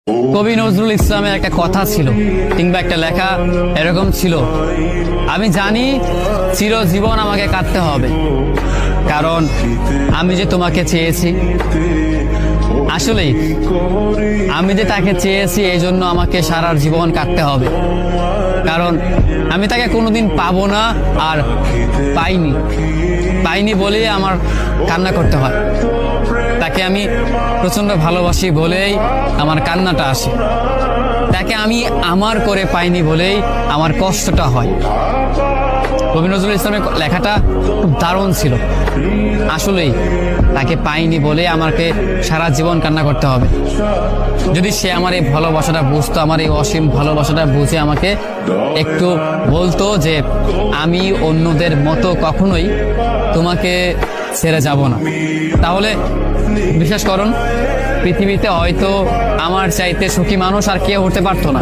কবি নজরুল ইসলামের একটা কথা ছিল কিংবা একটা লেখা এরকম ছিল, আমি জানি চিরজীবন আমাকে কাঁদতে হবে, কারণ আমি যে তোমাকে চেয়েছি। আসলেই আমি যে তাকে চেয়েছি এই জন্য আমাকে সারা জীবন কাঁদতে হবে, কারণ আমি তাকে কোনোদিন পাবো না, আর পাইনি বলেই আমার কান্না করতে হয়। তাকে আমি প্রচন্ড ভালোবাসি বলেই আমার কান্নাটা আসে, তাকে আমি আমার করে পাইনি বলেই আমার কষ্টটা হয়। কবি নজরুল ইসলামের লেখাটা খুব দারুণ ছিল। আসলেই তাকে পাইনি বলে আমাকে সারা জীবন কান্না করতে হবে। যদি সে আমার এই ভালোবাসাটা বুঝতো, আমার এই অসীম ভালোবাসাটা বুঝে আমাকে একটু বলতো যে আমি অন্যদের মতো কখনোই তোমাকে ছেড়ে যাব না, তাহলে বিশ্বাস করুন পৃথিবীতে হয়তো আমার চাইতে সুখী মানুষ আর কেউ হতে পারতো না।